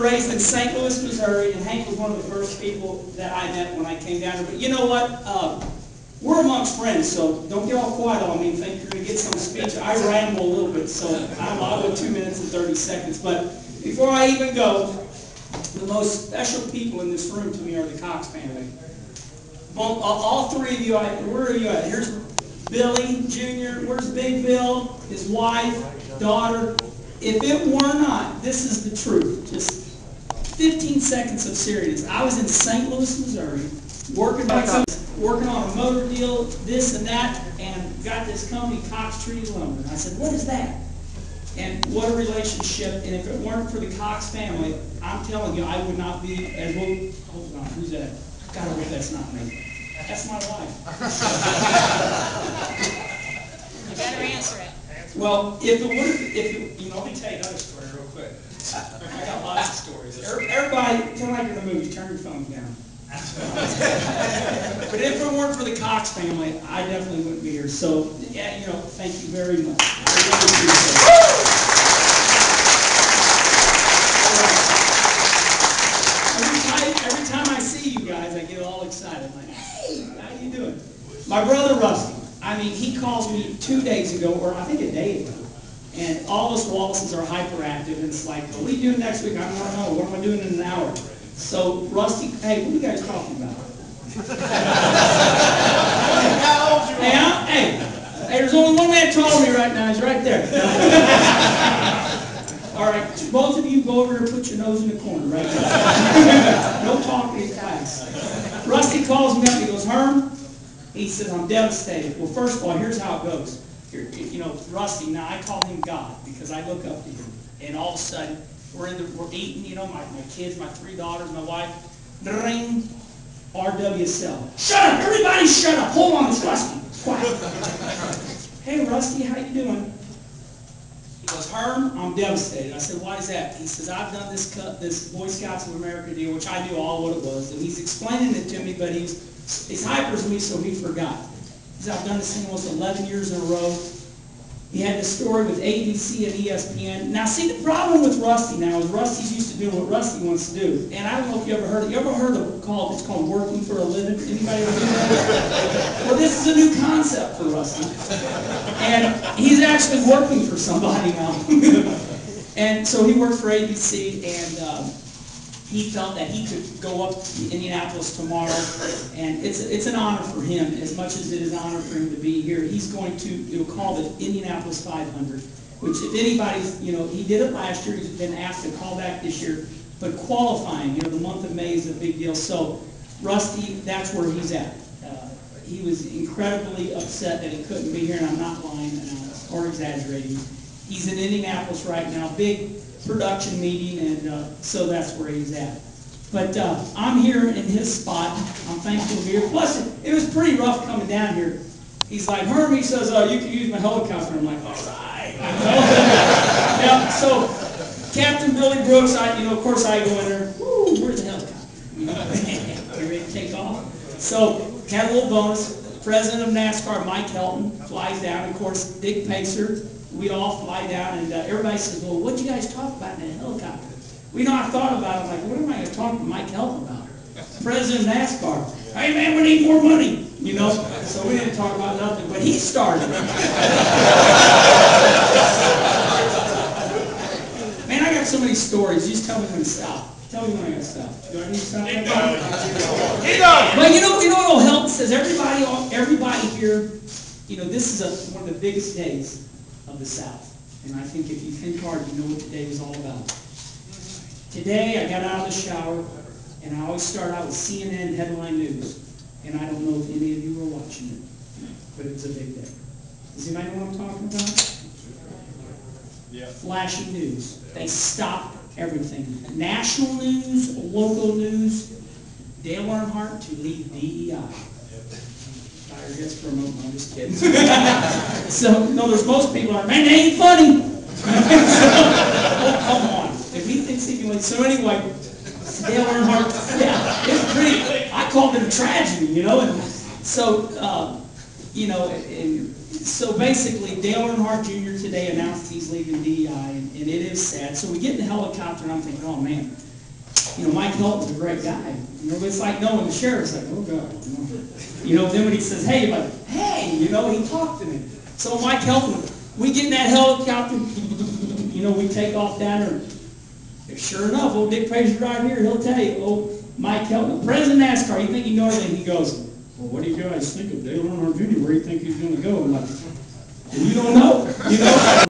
and raised in St. Louis, Missouri, and Hank was one of the first people that I met when I came down here. But you know what? We're amongst friends, so don't get all quiet on me and think you're going to get some speech. I ramble a little bit, so I'll go 2 minutes and 30 seconds. But before I even go, the most special people in this room to me are the Cox family. All three of you, where are you at? Here's Billy Jr., where's Big Bill, his wife, daughter. If it were not, this is the truth, just 15 seconds of seriousness. I was in St. Louis, Missouri, working on a motor deal, this and that, and got this company, Cox Treaty Lumber. And I said, what is that? And what a relationship. And if it weren't for the Cox family, I'm telling you, I would not be as well. Hold on, who's that? God, I hope that's not me. That's my wife. You better answer it. Well, if it would have, let me tell you another story real quick. I got lots of stories. Everybody, kind of like in the movie, turn your phone down. But if it weren't for the Cox family, I definitely wouldn't be here. So, yeah, thank you very much. I really appreciate it. Every time I see you guys, I get all excited. I'm like, hey, how you doing? My brother Rusty, he called me 2 days ago, or I think a day ago, and all us Wallaces are hyperactive, and it's like, what are you doing next week? I want to know. What am I doing in an hour? So, Rusty, hey, what are you guys talking about? Hey, there's only one man taller than me right now. He's right there. All right, both of you go over here and put your nose in the corner right there. No talking in class. Rusty calls me up and he goes, Herm, he says, I'm devastated. Well, first of all, here's how it goes. Rusty, now I call him God because I look up to him. And all of a sudden, we're eating, my kids, my 3 daughters, my wife. Ring, RWSL. Shut up! Everybody shut up! Hold on, it's Rusty. Quiet. Hey, Rusty, how you doing? He goes, Herm, I'm devastated. I said, why is that? He says, I've done this Boy Scouts of America deal, which I knew all what it was. And he's explaining it to me, but he's hyper as me, so he forgot. He said, I've done this thing almost 11 years in a row. He had this story with ABC and ESPN. Now, see, the problem with Rusty now is Rusty's used to doing what Rusty wants to do. And I don't know if you ever heard it. You ever heard of it's called working for a living? Anybody ever do that? Well, this is a new concept for Rusty. And he's actually working for somebody now. And so he worked for ABC, and he felt that he could go up to Indianapolis tomorrow, and it's an honor for him as much as it is an honor for him to be here. He's going to call the Indianapolis 500, which if anybody's, he did it last year. He's been asked to call back this year, but qualifying, the month of May is a big deal. So Rusty, that's where he's at. He was incredibly upset that he couldn't be here, and I'm not lying or exaggerating. He's in Indianapolis right now, big production meeting, and so that's where he's at. But I'm here in his spot. I'm thankful to be here. Plus, it was pretty rough coming down here. He's like, Herm, he says, you can use my helicopter. I'm like, all right. Yeah, so Captain Billy Brooks, of course I go in there, woo, where's the helicopter? Get ready to take off. So, had a little bonus. President of NASCAR, Mike Helton, flies down. Of course, Dick Pacer. We all fly down, and everybody says, well, what'd you guys talk about in the helicopter? I thought about it. I'm like, what am I going to talk to Mike Helton about? President of NASCAR. Hey, man, we need more money. So we didn't talk about nothing, but he started. Man, I got so many stories. Just tell me when to stop. Tell me when I got to stop. Do I need to stop? But you know what will help? It says everybody here, this is one of the biggest days of the South. And I think if you think hard, you know what today was all about. Today, I got out of the shower, and I always start out with CNN headline news. And I don't know if any of you were watching it, but it was a big day. Does anybody know what I'm talking about? Yeah. Flashing news. They stopped everything. National news, local news. Dale Earnhardt to lead DEI. Just for a moment, I'm just kidding. So, no, there's most people are, man, they ain't funny. Oh, come on. If he thinks he can win. So anyway, Dale Earnhardt, yeah, it's pretty, I called it a tragedy, and so, so basically, Dale Earnhardt Jr. today announced he's leaving DEI, and it is sad. So we get in the helicopter, and I'm thinking, oh man, You know, Mike Helton's a great guy. You know, it's like knowing the sheriff's like, oh God. You know, then when he says, hey, like, hey, you know, he talked to me. So Mike Helton, we get in that helicopter, you know, we take off down there. And sure enough, old Dick Page's right here. He'll tell you, oh, Mike Helton, President of NASCAR, you think you know everything? He goes, well, what do you guys think of Dale Earnhardt Jr.? Where do you think he's going to go? I'm like, well, you don't know. You know?